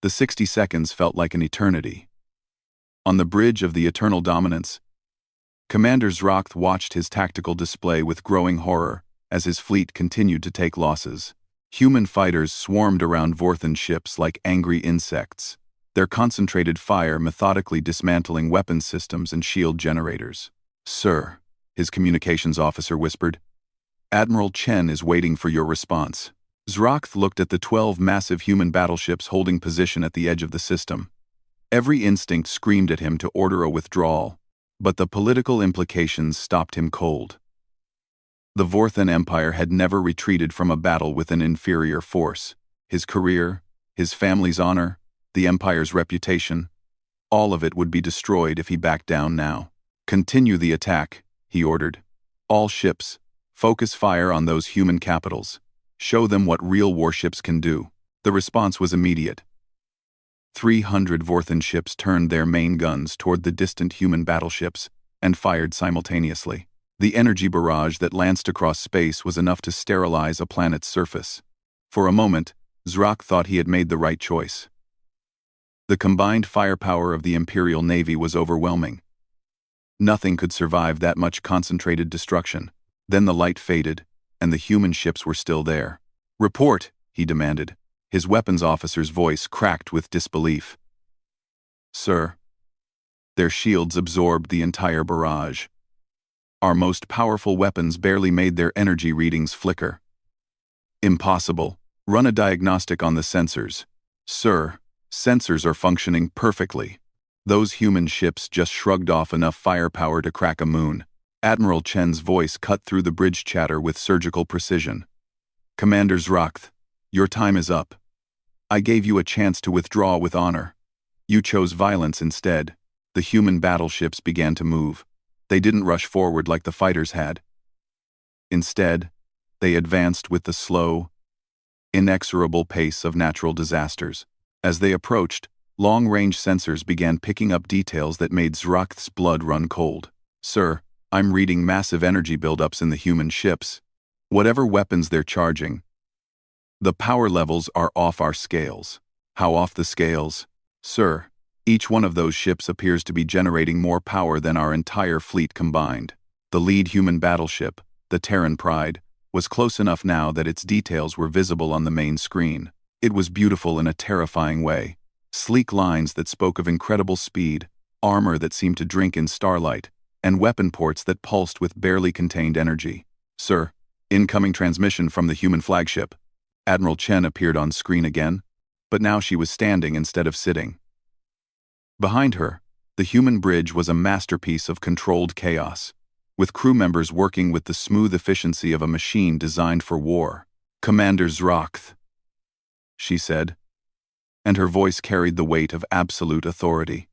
The 60 seconds felt like an eternity. On the bridge of the Eternal Dominance, Commander Zrokth watched his tactical display with growing horror as his fleet continued to take losses. Human fighters swarmed around Vorthan ships like angry insects, their concentrated fire methodically dismantling weapons systems and shield generators. "Sir," his communications officer whispered, "Admiral Chen is waiting for your response." Zrokth looked at the 12 massive human battleships holding position at the edge of the system. Every instinct screamed at him to order a withdrawal, but the political implications stopped him cold. The Vorthan Empire had never retreated from a battle with an inferior force. His career, his family's honor, the Empire's reputation, all of it would be destroyed if he backed down now. "Continue the attack," he ordered. "All ships, focus fire on those human capitals. Show them what real warships can do." The response was immediate. 300 Vorthan ships turned their main guns toward the distant human battleships and fired simultaneously. The energy barrage that lanced across space was enough to sterilize a planet's surface. For a moment, Zrokth thought he had made the right choice. The combined firepower of the Imperial Navy was overwhelming. Nothing could survive that much concentrated destruction. Then the light faded, and the human ships were still there. "Report," he demanded. His weapons officer's voice cracked with disbelief. "Sir, their shields absorbed the entire barrage. Our most powerful weapons barely made their energy readings flicker." "Impossible. Run a diagnostic on the sensors." "Sir, sensors are functioning perfectly." Those human ships just shrugged off enough firepower to crack a moon. Admiral Chen's voice cut through the bridge chatter with surgical precision. "Commander Zrokth, your time is up. I gave you a chance to withdraw with honor. You chose violence instead." The human battleships began to move. They didn't rush forward like the fighters had. Instead, they advanced with the slow, inexorable pace of natural disasters. As they approached, long-range sensors began picking up details that made Zrokth's blood run cold. "Sir, I'm reading massive energy buildups in the human ships. Whatever weapons they're charging, the power levels are off our scales." "How off the scales?" "Sir, each one of those ships appears to be generating more power than our entire fleet combined." The lead human battleship, the Terran Pride, was close enough now that its details were visible on the main screen. It was beautiful in a terrifying way. Sleek lines that spoke of incredible speed, armor that seemed to drink in starlight, and weapon ports that pulsed with barely contained energy. "Sir, incoming transmission from the human flagship." Admiral Chen appeared on screen again, but now she was standing instead of sitting. Behind her, the human bridge was a masterpiece of controlled chaos, with crew members working with the smooth efficiency of a machine designed for war. "Commander Zrokth," she said, and her voice carried the weight of absolute authority.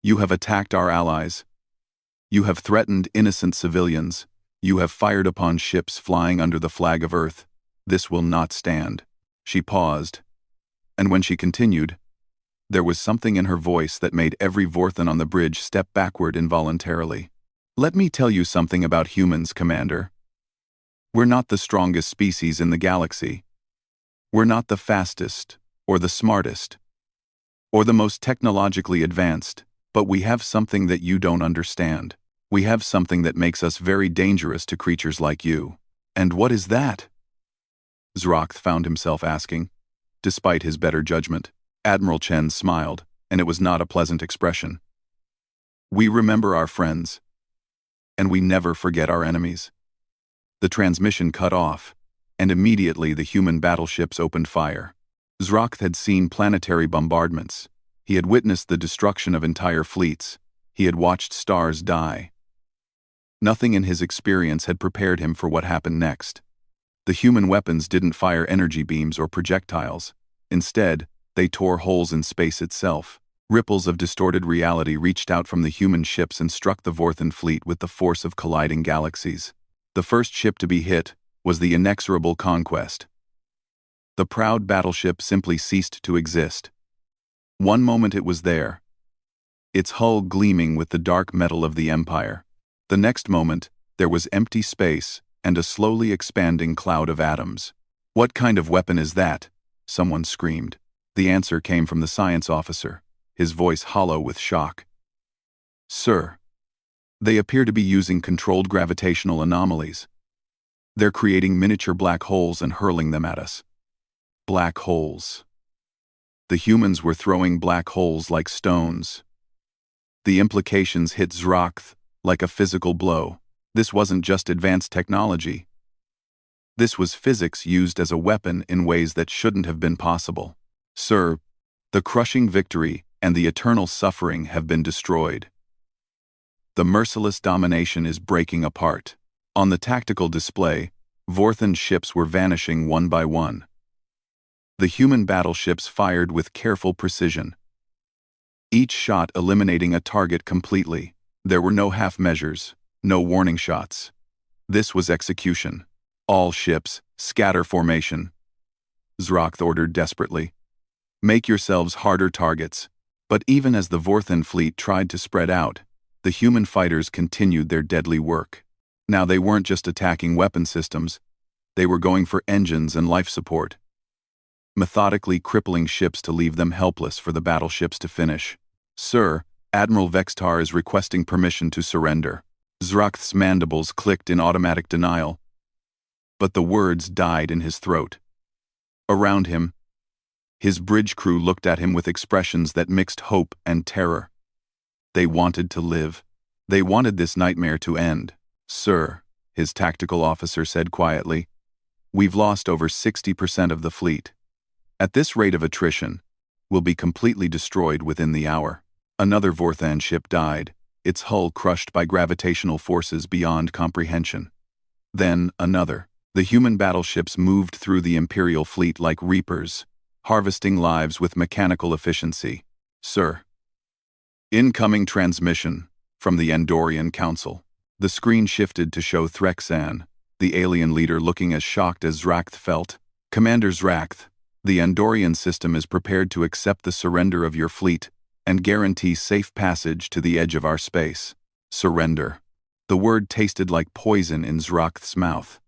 "You have attacked our allies. You have threatened innocent civilians. You have fired upon ships flying under the flag of Earth. This will not stand." She paused, and when she continued, there was something in her voice that made every Vorthan on the bridge step backward involuntarily. "Let me tell you something about humans, Commander. We're not the strongest species in the galaxy. We're not the fastest, or the smartest, or the most technologically advanced, but we have something that you don't understand. We have something that makes us very dangerous to creatures like you." "And what is that?" Zrokth found himself asking, despite his better judgment. Admiral Chen smiled, and it was not a pleasant expression. "We remember our friends, and we never forget our enemies." The transmission cut off, and immediately the human battleships opened fire. Zrokth had seen planetary bombardments. He had witnessed the destruction of entire fleets. He had watched stars die. Nothing in his experience had prepared him for what happened next. The human weapons didn't fire energy beams or projectiles. Instead, they tore holes in space itself. Ripples of distorted reality reached out from the human ships and struck the Vorthan fleet with the force of colliding galaxies. The first ship to be hit was the inexorable Conquest. The proud battleship simply ceased to exist. One moment it was there, its hull gleaming with the dark metal of the Empire. The next moment, there was empty space and a slowly expanding cloud of atoms. "What kind of weapon is that?" someone screamed. The answer came from the science officer, his voice hollow with shock. Sir, they appear to be using controlled gravitational anomalies. They're creating miniature black holes and hurling them at us. Black holes. The humans were throwing black holes like stones. The implications hit Zrakth like a physical blow. This wasn't just advanced technology. This was physics used as a weapon in ways that shouldn't have been possible. Sir, the crushing victory and the eternal suffering have been destroyed. The merciless domination is breaking apart. On the tactical display, Vorthan ships were vanishing one by one. The human battleships fired with careful precision, each shot eliminating a target completely. There were no half measures, no warning shots. This was execution. All ships, scatter formation. Zrakth ordered desperately. Make yourselves harder targets. But even as the Vorthan fleet tried to spread out, the human fighters continued their deadly work. Now they weren't just attacking weapon systems, they were going for engines and life support, methodically crippling ships to leave them helpless for the battleships to finish. Sir, Admiral Vextar is requesting permission to surrender. Zrakth's mandibles clicked in automatic denial, but the words died in his throat. Around him, his bridge crew looked at him with expressions that mixed hope and terror. They wanted to live. They wanted this nightmare to end. Sir, his tactical officer said quietly, we've lost over 60% of the fleet. At this rate of attrition, we'll be completely destroyed within the hour. Another Vorthan ship died, its hull crushed by gravitational forces beyond comprehension. Then another. The human battleships moved through the Imperial fleet like reapers, harvesting lives with mechanical efficiency. Sir. Incoming transmission from the Andorian Council. The screen shifted to show Threxan, the alien leader, looking as shocked as Zrakth felt. Commander Zrakth, the Andorian system is prepared to accept the surrender of your fleet and guarantee safe passage to the edge of our space. Surrender. The word tasted like poison in Zrakth's mouth.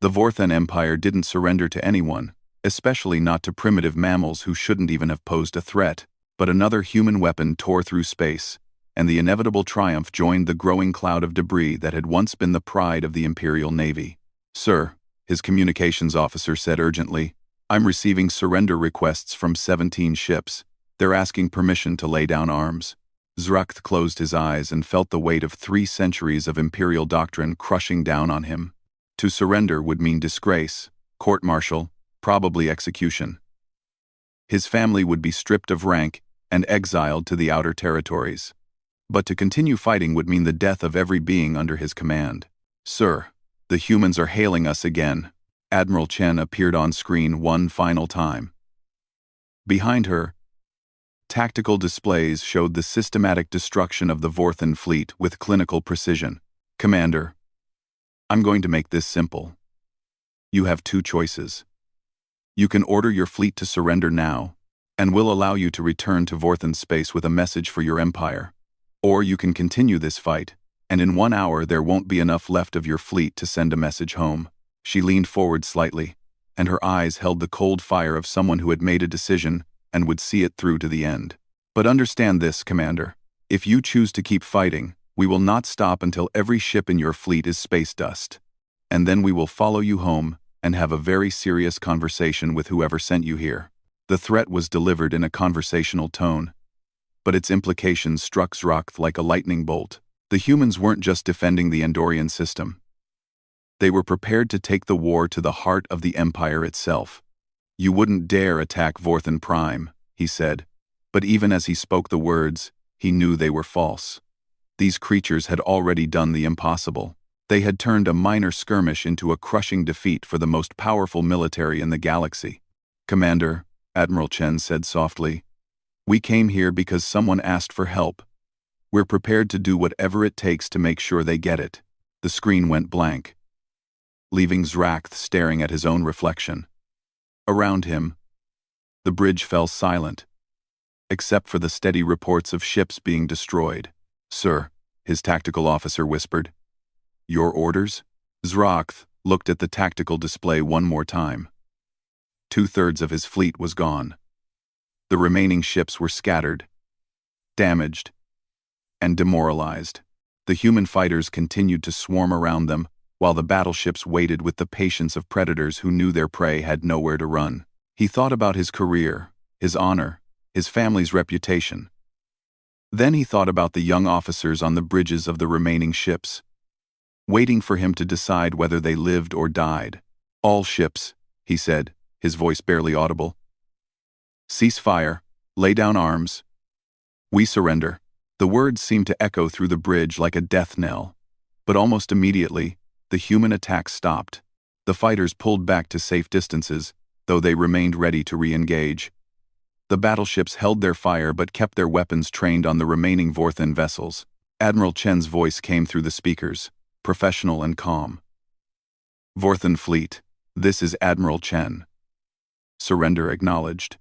The Vorthan Empire didn't surrender to anyone, especially not to primitive mammals who shouldn't even have posed a threat. But another human weapon tore through space, and the inevitable triumph joined the growing cloud of debris that had once been the pride of the Imperial Navy. Sir, his communications officer said urgently, I'm receiving surrender requests from 17 ships. They're asking permission to lay down arms. Zrakth closed his eyes and felt the weight of 3 centuries of Imperial doctrine crushing down on him. To surrender would mean disgrace, court-martial, probably execution. His family would be stripped of rank and exiled to the outer territories. But to continue fighting would mean the death of every being under his command. Sir, the humans are hailing us again. Admiral Chen appeared on screen one final time. Behind her, tactical displays showed the systematic destruction of the Vorthan fleet with clinical precision. Commander, I'm going to make this simple. You have 2 choices. You can order your fleet to surrender now, and we'll allow you to return to Vorthan space with a message for your empire. Or you can continue this fight, and in 1 hour there won't be enough left of your fleet to send a message home. She leaned forward slightly, and her eyes held the cold fire of someone who had made a decision and would see it through to the end. But understand this, Commander. If you choose to keep fighting, we will not stop until every ship in your fleet is space dust. And then we will follow you home and have a very serious conversation with whoever sent you here. The threat was delivered in a conversational tone, but its implications struck Zrakth like a lightning bolt. The humans weren't just defending the Andorian system. They were prepared to take the war to the heart of the Empire itself. You wouldn't dare attack Vorthan Prime, he said, but even as he spoke the words, he knew they were false. These creatures had already done the impossible. They had turned a minor skirmish into a crushing defeat for the most powerful military in the galaxy. Commander, Admiral Chen said softly, we came here because someone asked for help. We're prepared to do whatever it takes to make sure they get it. The screen went blank, leaving Zrakth staring at his own reflection. Around him, the bridge fell silent, except for the steady reports of ships being destroyed. Sir, his tactical officer whispered. Your orders? Zrakth looked at the tactical display one more time. 2/3 of his fleet was gone. The remaining ships were scattered, damaged, and demoralized. The human fighters continued to swarm around them, while the battleships waited with the patience of predators who knew their prey had nowhere to run. He thought about his career, his honor, his family's reputation. Then he thought about the young officers on the bridges of the remaining ships, waiting for him to decide whether they lived or died. "All ships," he said, his voice barely audible. "Cease fire, lay down arms. We surrender." The words seemed to echo through the bridge like a death knell. But almost immediately, the human attack stopped. The fighters pulled back to safe distances, though they remained ready to re-engage. The battleships held their fire but kept their weapons trained on the remaining Vorthan vessels. Admiral Chen's voice came through the speakers, professional and calm. "Vorthan Fleet, this is Admiral Chen. Surrender acknowledged.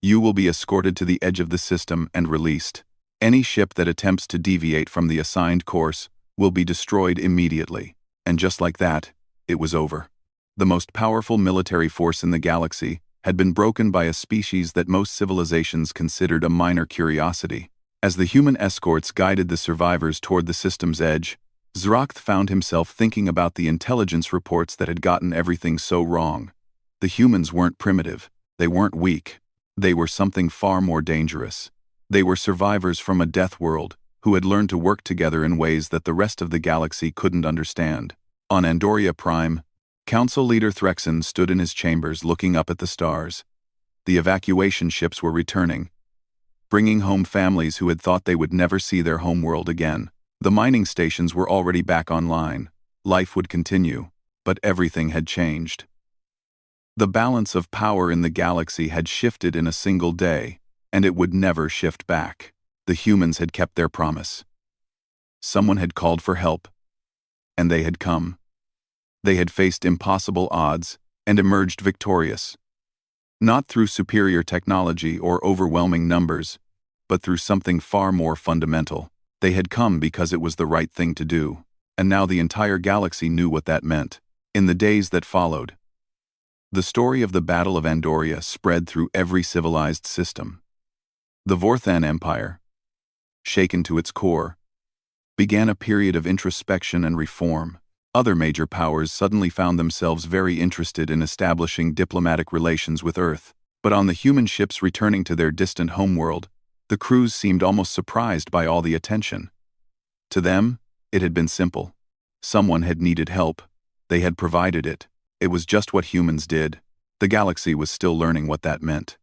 You will be escorted to the edge of the system and released. Any ship that attempts to deviate from the assigned course will be destroyed immediately." And just like that, it was over. The most powerful military force in the galaxy had been broken by a species that most civilizations considered a minor curiosity. As the human escorts guided the survivors toward the system's edge, Zrakth found himself thinking about the intelligence reports that had gotten everything so wrong. The humans weren't primitive, they weren't weak, they were something far more dangerous. They were survivors from a death world who had learned to work together in ways that the rest of the galaxy couldn't understand. On Andoria Prime, Council Leader Threxen stood in his chambers looking up at the stars. The evacuation ships were returning, bringing home families who had thought they would never see their homeworld again. The mining stations were already back online. Life would continue, but everything had changed. The balance of power in the galaxy had shifted in a single day, and it would never shift back. The humans had kept their promise. Someone had called for help, and they had come. They had faced impossible odds and emerged victorious. Not through superior technology or overwhelming numbers, but through something far more fundamental. They had come because it was the right thing to do, and now the entire galaxy knew what that meant. In the days that followed, the story of the Battle of Andoria spread through every civilized system. The Vorthan Empire, shaken to its core, began a period of introspection and reform. Other major powers suddenly found themselves very interested in establishing diplomatic relations with Earth. But on the human ships returning to their distant homeworld, the crews seemed almost surprised by all the attention. To them, it had been simple. Someone had needed help. They had provided it. It was just what humans did. The galaxy was still learning what that meant.